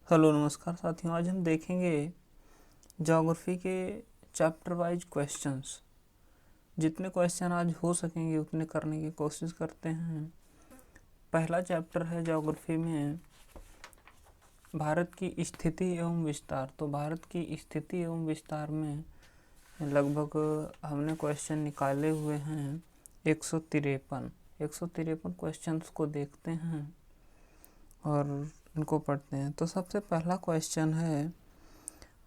Hello नमस्कार साथियों, आज हम देखेंगे ज्योग्राफी के चैप्टर वाइज क्वेश्चंस। जितने क्वेश्चन आज हो सकेंगे उतने करने की कोशिश करते हैं। पहला चैप्टर है ज्योग्राफी में भारत की स्थिति एवं विस्तार। तो भारत की स्थिति एवं विस्तार में लगभग हमने क्वेश्चन निकाले हुए हैं 153 क्वेश्चंस को देखते हैं और इनको पढ़ते हैं। तो सबसे पहला क्वेश्चन है,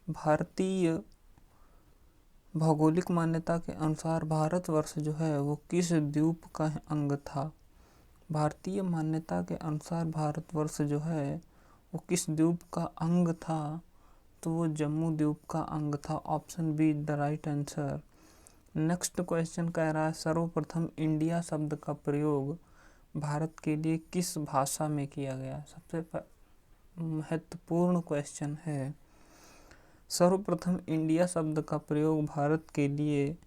भारतीय भौगोलिक मान्यता के अनुसार भारतवर्ष जो है वो किस द्वीप का अंग था। भारतीय मान्यता के अनुसार भारतवर्ष जो है वो किस द्वीप का अंग था, तो वो जम्मू द्वीप का अंग था। Option be the right answer. Next question कह रहा है, सर्वप्रथम इंडिया शब्द का प्रयोग भारत के लिए किस भाषा में किया गया। सबसे महत्वपूर्ण क्वेश्चन है, सर्वप्रथम इंडिया शब्द का प्रयोग भारत के लिए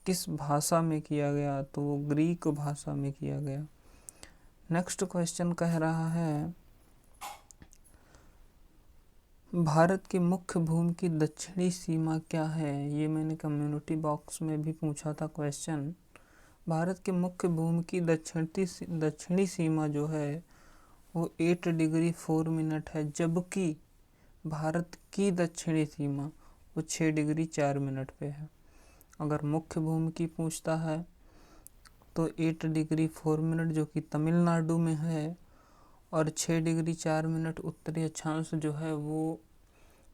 किस भाषा में किया गया, तो वो ग्रीक भाषा में किया गया। नेक्स्ट क्वेश्चन कह रहा है, भारत की मुख्य भूमि की दक्षिणी सीमा क्या है। ये मैंने कम्युनिटी बॉक्स में भी पूछा था क्वेश्चन। भारत की मुख्य भूमि की दक्षिणी सीमा जो है वो 8 डिग्री 4 मिनट है, जबकि भारत की दक्षिणी सीमा वो 6 डिग्री 4 मिनट पे है। अगर मुख्य भूमि की पूछता है तो 8 डिग्री 4 मिनट जो कि तमिलनाडु में है, और 6 डिग्री 4 मिनट उत्तरी अक्षांश जो है वो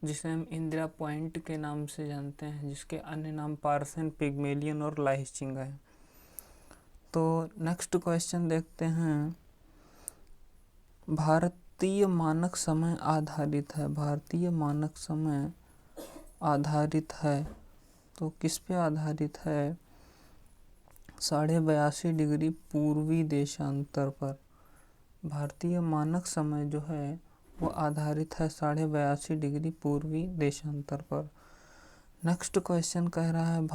जिसे हम इंदिरा पॉइंट के नाम से जानते हैं, जिसके अन्य नाम पार्सन, पिग्मेलियन और लाइचिंगा है। तो नेक्स्ट क्वेश्चन देखते हैं, भारतीय मानक समय आधारित है। भारतीय मानक समय आधारित है तो किस पे आधारित है, 82.5 डिग्री पूर्वी देशांतर पर। भारतीय मानक समय जो है वो आधारित है 82.5 डिग्री पूर्वी देशांतर पर। नेक्स्ट क्वेश्चन कह रहा है,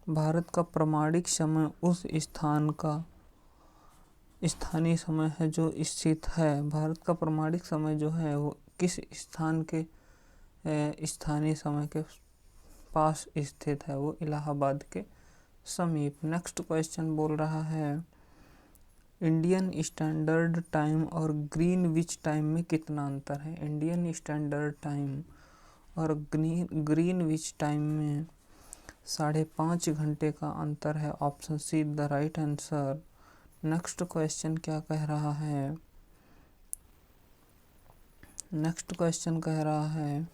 भारत का प्रमाणिक समय उस स्थान का स्थानीय समय है जो स्थित है। भारत का प्रमाणिक समय जो है वो किस स्थान के स्थानीय समय के पास स्थित है, वो इलाहाबाद के समीप। नेक्स्ट क्वेश्चन बोल रहा है, इंडियन स्टैंडर्ड टाइम और ग्रीनविच टाइम में कितना अंतर है। इंडियन स्टैंडर्ड टाइम और ग्रीनविच टाइम में 5.5 घंटे का अंतर है। Option see the right answer. Next question क्या कह रहा है, नेक्स्ट क्वेश्चन कह रहा है,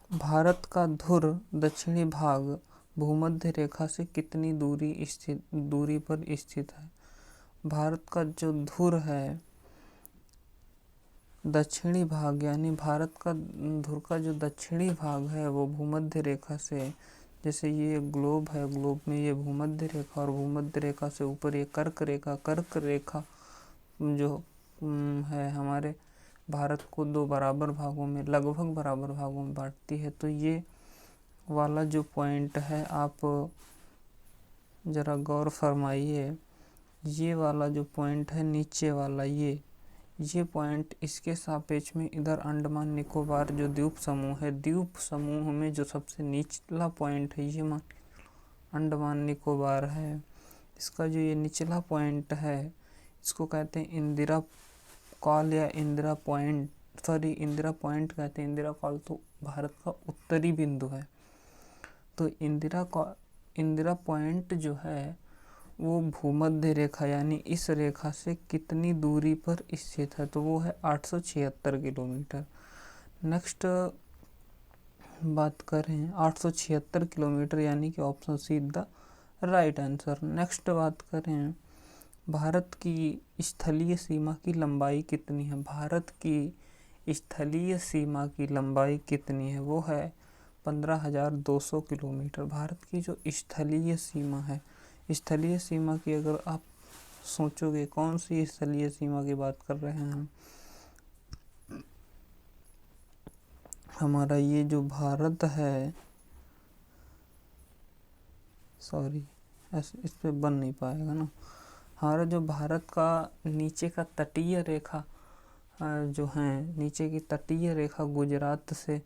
भारत का ध्रुव दक्षिणी भाग भूमध्य रेखा से कितनी दूरी पर स्थित है। भारत का जो ध्रुव है दक्षिणी भाग, यानी भारत का ध्रुव का जो दक्षिणी भाग है वो भूमध्य रेखा से, जैसे ये ग्लोब है, ग्लोब में ये भूमध्य रेखा और भूमध्य रेखा से ऊपर ये कर्क रेखा जो है हमारे भारत को दो बराबर भागों में, लगभग बराबर भागों में बांटती है। तो ये वाला जो पॉइंट है, आप ज़रा गौर फरमाइए, ये वाला जो पॉइंट है नीचे वाला, ये पॉइंट इसके सापेक्ष में इधर अंडमान निकोबार जो द्वीप समूह है, द्वीप समूह में जो सबसे निचला पॉइंट है ये अंडमान निकोबार है। इसका जो ये निचला पॉइंट है इसको कहते हैं इंदिरा कॉल या इंदिरा पॉइंट, इंदिरा पॉइंट कहते हैं। इंदिरा कॉल तो भारत का उत्तरी बिंदु है। तो इंदिरा पॉइंट जो है वो भूमध्य रेखा यानी इस रेखा से कितनी दूरी पर स्थित है, तो वो है 876 किलोमीटर। नेक्स्ट बात करें 876 किलोमीटर, यानी कि option see the right answer. Next बात करें, भारत की स्थलीय सीमा की लंबाई कितनी है। भारत की स्थलीय सीमा की लंबाई कितनी है, वो है 15,200 किलोमीटर। भारत की जो स्थलीय सीमा है, स्थलीय सीमा की अगर आप सोचोगे कौन सी स्थलीय सीमा की बात कर रहे हैं, हमारा ये जो भारत है, सॉरी इस पे बन नहीं पाएगा ना, हमारा जो भारत का नीचे का तटीय रेखा जो है, नीचे की तटीय रेखा गुजरात से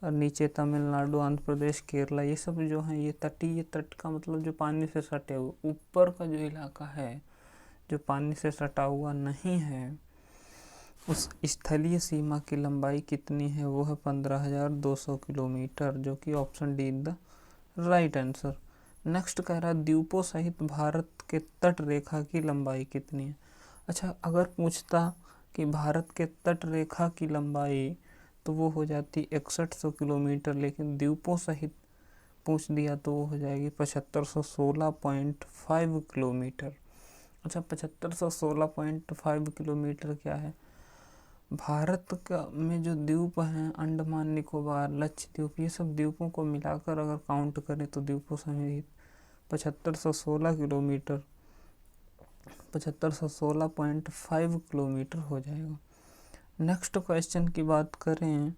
और नीचे तमिलनाडु, आंध्र प्रदेश, केरला, ये सब जो है ये तटीय, तट का मतलब जो पानी से सटे हुए। ऊपर का जो इलाका है जो पानी से सटा हुआ नहीं है, उस स्थलीय सीमा की लंबाई कितनी है? वो है 15,200 किलोमीटर, जो कि option D the right answer. Next कह रहा है द्वीपों सहित भारत के तट रेखा की लंबाई कितनी है? अच्छा, अगर पूछता कि भारत के तट रेखा की लंबाई तो वो हो जाती 6100 किलोमीटर, लेकिन द्वीपों सहित पूछ दिया तो वो हो जाएगी 7516.5 किलोमीटर। अच्छा, 7516.5 किलोमीटर क्या है? भारत का में जो द्वीप हैं, अंडमान निकोबार, लक्षद्वीप, ये सब द्वीपों को मिलाकर अगर काउंट करें तो द्वीपों सहित 7516 किलोमीटर, 7516.5 किलोमीटर हो जाएगा। नेक्स्ट क्वेश्चन की बात करें,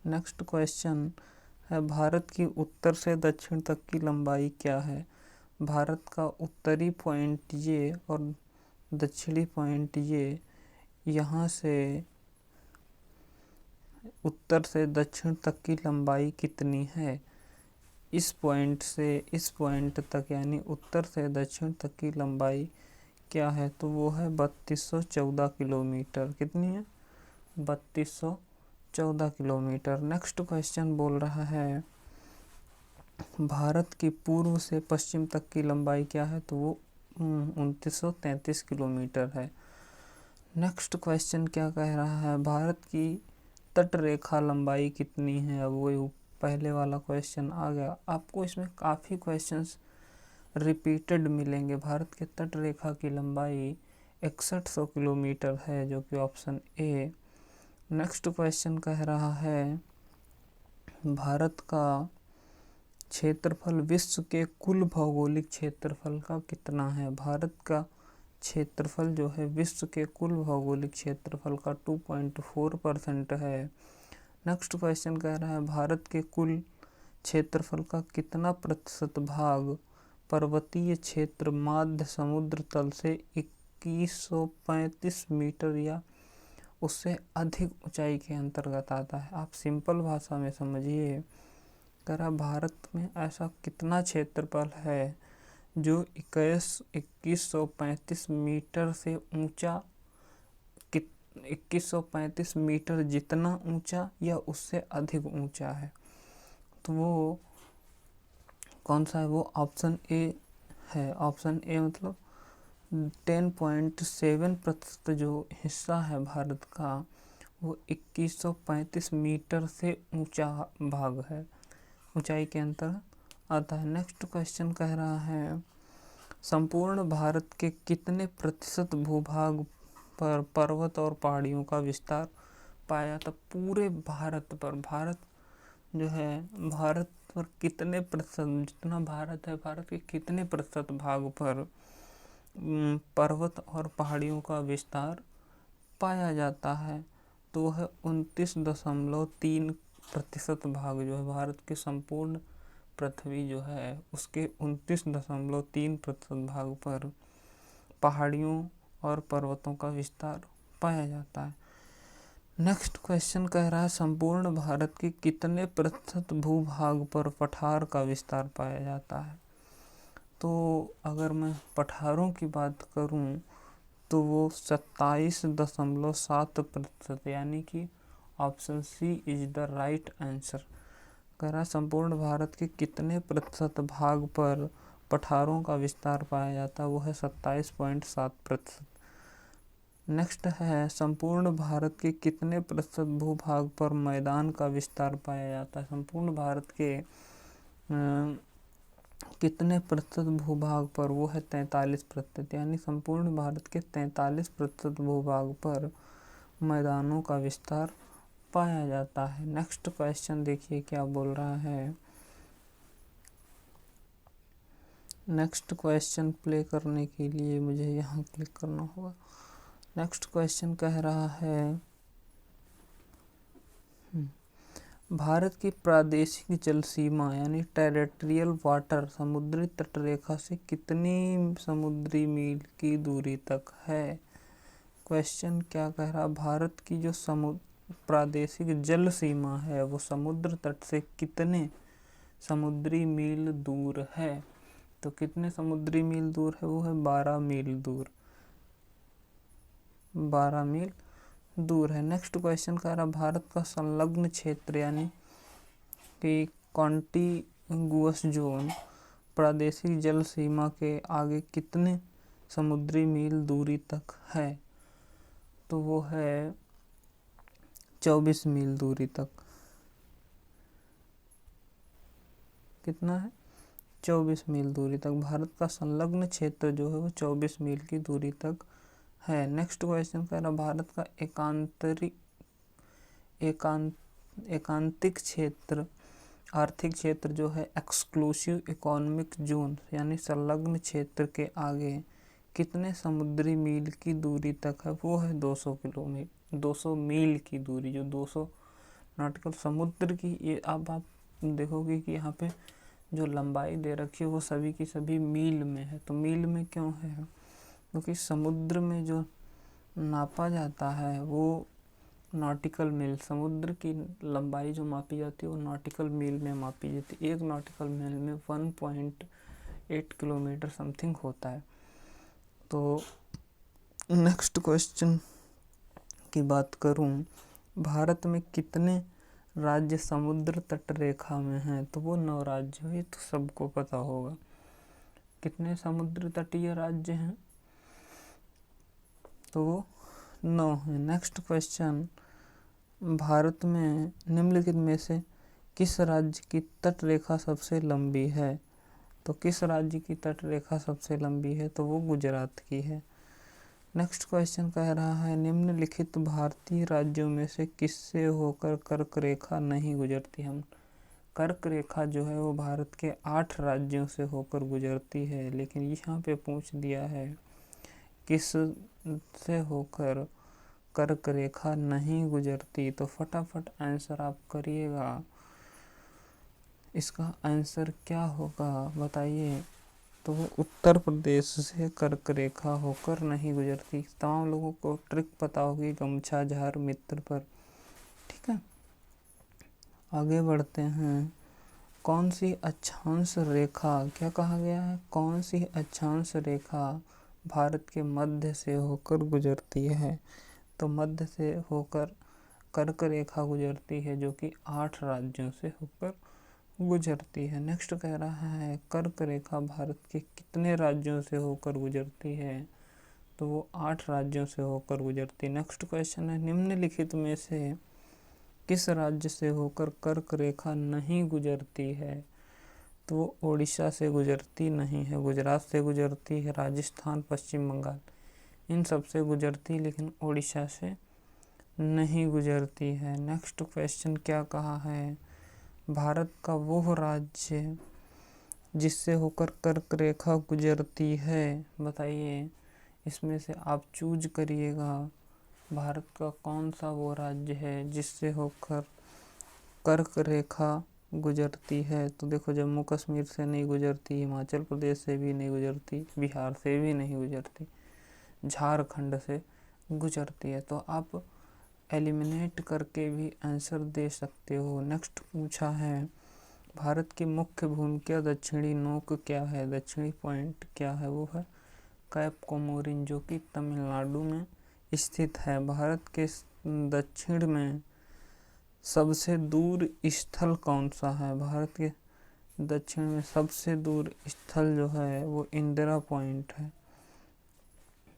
नेक्स्ट क्वेश्चन है भारत की उत्तर से दक्षिण तक की लंबाई क्या है? भारत का उत्तरी पॉइंट ये और दक्षिणी पॉइंट ये, यहाँ से उत्तर से दक्षिण तक की लंबाई कितनी है? इस पॉइंट से इस पॉइंट तक, यानी उत्तर से दक्षिण तक की लंबाई क्या है? तो वो है 3214 किलोमीटर। कितनी है? 3214 किलोमीटर। नेक्स्ट क्वेश्चन बोल रहा है भारत की पूर्व से पश्चिम तक की लंबाई क्या है? तो वो 2933 किलोमीटर है। नेक्स्ट क्वेश्चन क्या कह रहा है? भारत की तट रेखा लंबाई कितनी है? अब वो पहले वाला क्वेश्चन आ गया। आपको इसमें काफ़ी क्वेश्चंस रिपीटेड मिलेंगे। भारत के तट रेखा की लंबाई 6100 किलोमीटर है, जो कि ऑप्शन ए। नेक्स्ट क्वेश्चन कह रहा है भारत का क्षेत्रफल विश्व के कुल भौगोलिक क्षेत्रफल का कितना है? भारत का क्षेत्रफल जो है विश्व के कुल भौगोलिक क्षेत्रफल का 2.4% है। नेक्स्ट क्वेश्चन कह रहा है भारत के कुल क्षेत्रफल का कितना प्रतिशत भाग पर्वतीय क्षेत्र माध्य समुद्र तल से 2135 मीटर या उससे अधिक ऊंचाई के अंतर्गत आता है? आप सिंपल भाषा में समझिए। कह रहा भारत में ऐसा कितना क्षेत्रफल है जो 2135 मीटर से ऊंचा, 2135 मीटर जितना ऊंचा या उससे अधिक ऊंचा है? तो वो कौन सा है? वो ऑप्शन ए है। ऑप्शन ए मतलब 10.7% जो हिस्सा है भारत का, वो 2135 मीटर से ऊंचा भाग है, ऊंचाई के अंतर्गत आता है। नेक्स्ट क्वेश्चन कह रहा है संपूर्ण भारत के कितने प्रतिशत भूभाग पर पर्वत और पहाड़ियों का विस्तार पाया जाता? पूरे भारत पर, भारत जो है, भारत पर कितने प्रतिशत, जितना भारत है, भारत के कितने प्रतिशत भाग पर पर्वत और पहाड़ियों का विस्तार पाया जाता है? तो वह 29.3% भाग जो है भारत के संपूर्ण पृथ्वी जो है उसके 29.3% भाग पर पहाड़ियों और पर्वतों का विस्तार पाया जाता है। नेक्स्ट क्वेश्चन कह रहा है संपूर्ण भारत के कितने प्रतिशत भूभाग पर पठार का विस्तार पाया जाता है? तो अगर मैं पठारों की बात करूं तो वो 27.7%, यानी कि option C is the right answer. कह रहा संपूर्ण भारत के कितने प्रतिशत भाग पर पठारों का विस्तार पाया जाता है? वो है 27.7%। नेक्स्ट है संपूर्ण भारत के कितने प्रतिशत भूभाग पर मैदान का विस्तार पाया जाता है? संपूर्ण भारत के कितने प्रतिशत भूभाग पर? वो है 43%, यानी संपूर्ण भारत के 43% भूभाग पर मैदानों का विस्तार पाया जाता है। नेक्स्ट क्वेश्चन देखिए क्या बोल रहा है। नेक्स्ट क्वेश्चन प्ले करने के लिए मुझे यहाँ क्लिक करना होगा। नेक्स्ट क्वेश्चन कह रहा है भारत की प्रादेशिक जल सीमा यानी टेरिटोरियल वाटर समुद्री तटरेखा से कितनी समुद्री मील की दूरी तक है। क्वेश्चन क्या कह रहा, भारत की जो प्रादेशिक जल सीमा है वो समुद्र तट से कितने समुद्री मील दूर है। तो कितने समुद्री मील दूर है, वो है 12 मील दूर, 12 मील दूर है। नेक्स्ट क्वेश्चन कह रहा, भारत का संलग्न क्षेत्र यानी कि कॉन्टिगुअस जोन प्रादेशिक जल सीमा के आगे कितने समुद्री मील दूरी तक है। तो वो है 24 मील दूरी तक। कितना है, 24 मील दूरी तक। भारत का संलग्न क्षेत्र जो है वो 24 मील की दूरी तक है। नेक्स्ट क्वेश्चन कह रहा, भारत का एकांतिक क्षेत्र आर्थिक क्षेत्र जो है एक्सक्लूसिव इकोनॉमिक जोन यानी संलग्न क्षेत्र के आगे कितने समुद्री मील की दूरी तक है। वो है 200 किलोमीटर 200 मील की दूरी, जो 200 नॉटिकल समुद्र की। ये अब आप देखोगे कि यहाँ पे जो लंबाई दे रखी है वो सभी की सभी मील में है। तो मील में क्यों है, क्योंकि समुद्र में जो नापा जाता है वो नॉटिकल मील, समुद्र की लंबाई जो मापी जाती है वो नॉटिकल मील में मापी जाती है। एक नॉटिकल मील में 1.8 किलोमीटर समथिंग होता है। तो नेक्स्ट क्वेश्चन की बात करूं, भारत में कितने राज्य समुद्र तट रेखा में हैं। तो वो 9 राज्य है, तो सबको पता होगा कितने समुद्र तटीय राज्य हैं, तो वो 9 है। नेक्स्ट क्वेश्चन, भारत में निम्नलिखित में से किस राज्य की तट रेखा सबसे लंबी है। तो किस राज्य की तट रेखा सबसे लंबी है, तो वो गुजरात की है। नेक्स्ट क्वेश्चन कह रहा है, निम्नलिखित भारतीय राज्यों में से किससे होकर कर्क रेखा नहीं गुजरती। हम कर्क रेखा जो है वो भारत के 8 राज्यों से होकर गुजरती है, लेकिन यहाँ पे पूछ दिया है किस से होकर कर्क रेखा नहीं गुजरती। तो फटाफट आंसर आप करिएगा, इसका आंसर क्या होगा बताइए। तो वो उत्तर प्रदेश से कर्क रेखा होकर नहीं गुजरती। तमाम लोगों को ट्रिक पता होगी गमछा झार मित्र पर, ठीक है। आगे बढ़ते हैं, कौन सी अक्षांश रेखा, क्या कहा गया है, कौन सी अक्षांश रेखा भारत के मध्य से होकर गुजरती है। तो मध्य से होकर कर्क रेखा गुजरती है, जो कि 8 राज्यों से होकर गुजरती है। नेक्स्ट कह रहा है, कर्क रेखा भारत के कितने राज्यों से होकर गुजरती है। तो वो 8 राज्यों से होकर गुजरती है। नेक्स्ट क्वेश्चन है, निम्नलिखित में से किस राज्य से होकर कर्क रेखा नहीं गुजरती है। तो वो ओडिशा से गुजरती नहीं है, गुजरात से गुजरती है, राजस्थान, पश्चिम बंगाल, इन सब से गुजरती, लेकिन ओडिशा से नहीं गुजरती है। नेक्स्ट क्वेश्चन क्या कहा है, भारत का वो राज्य जिससे होकर कर्क रेखा गुजरती है, बताइए। इसमें से आप चूज करिएगा, भारत का कौन सा वो राज्य है जिससे होकर कर्क रेखा गुजरती है। तो देखो, जम्मू कश्मीर से नहीं गुजरती, हिमाचल प्रदेश से भी नहीं गुजरती, बिहार से भी नहीं गुजरती, झारखंड से गुजरती है। तो आप एलिमिनेट करके भी आंसर दे सकते हो। नेक्स्ट पूछा है, भारत की मुख्य भूमध्य दक्षिणी नोक क्या है, दक्षिणी पॉइंट क्या है। वो है कैप कोमोरिन, जो कि तमिलनाडु में स्थित है। भारत के दक्षिण में सबसे दूर स्थल कौन सा है। भारत के दक्षिण में सबसे दूर स्थल जो है वो इंदिरा पॉइंट है।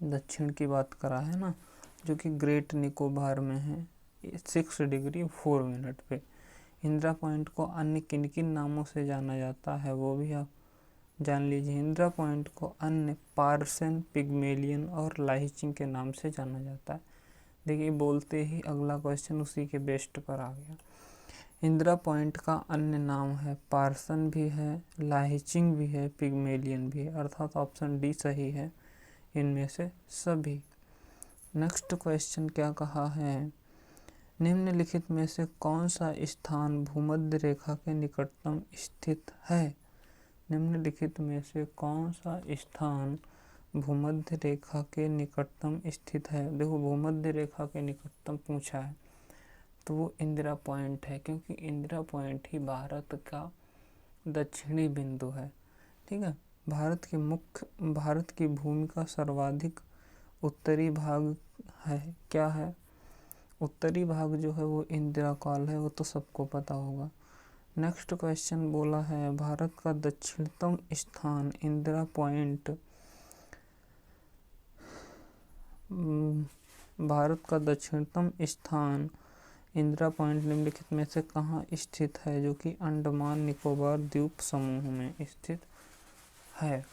दक्षिण की बात करा है ना, जो कि ग्रेट निकोबार में है, 6 डिग्री 4 मिनट पे। इंदिरा पॉइंट को अन्य किन किन नामों से जाना जाता है वो भी आप जान लीजिए। इंदिरा पॉइंट को अन्य पार्सन, पिग्मेलियन और लाहिचिंग के नाम से जाना जाता है। देखिए, बोलते ही अगला क्वेश्चन उसी के बेस्ट पर आ गया। इंदिरा पॉइंट का अन्य नाम है पार्सन भी है, लाहिचिंग भी है, पिग्मेलियन भी है, अर्थात ऑप्शन डी सही है इनमें से सभी। नेक्स्ट क्वेश्चन क्या कहा है, निम्नलिखित में से कौन सा स्थान भूमध्य रेखा के निकटतम स्थित है? निम्नलिखित में से कौन सा स्थान भूमध्य रेखा के निकटतम स्थित है? देखो भूमध्य रेखा के निकटतम पूछा है तो वो इंदिरा पॉइंट है, क्योंकि इंदिरा पॉइंट ही भारत का दक्षिणी बिंदु है। ठीक है। भारत की भूमि का सर्वाधिक उत्तरी भाग है, क्या है? उत्तरी भाग जो है वो इंदिरा कॉल है, वो तो सबको पता होगा। नेक्स्ट क्वेश्चन बोला है भारत का दक्षिणतम स्थान इंदिरा पॉइंट, भारत का दक्षिणतम स्थान इंदिरा पॉइंट निम्नलिखित में से कहाँ स्थित है? जो कि अंडमान निकोबार द्वीप समूह में स्थित है।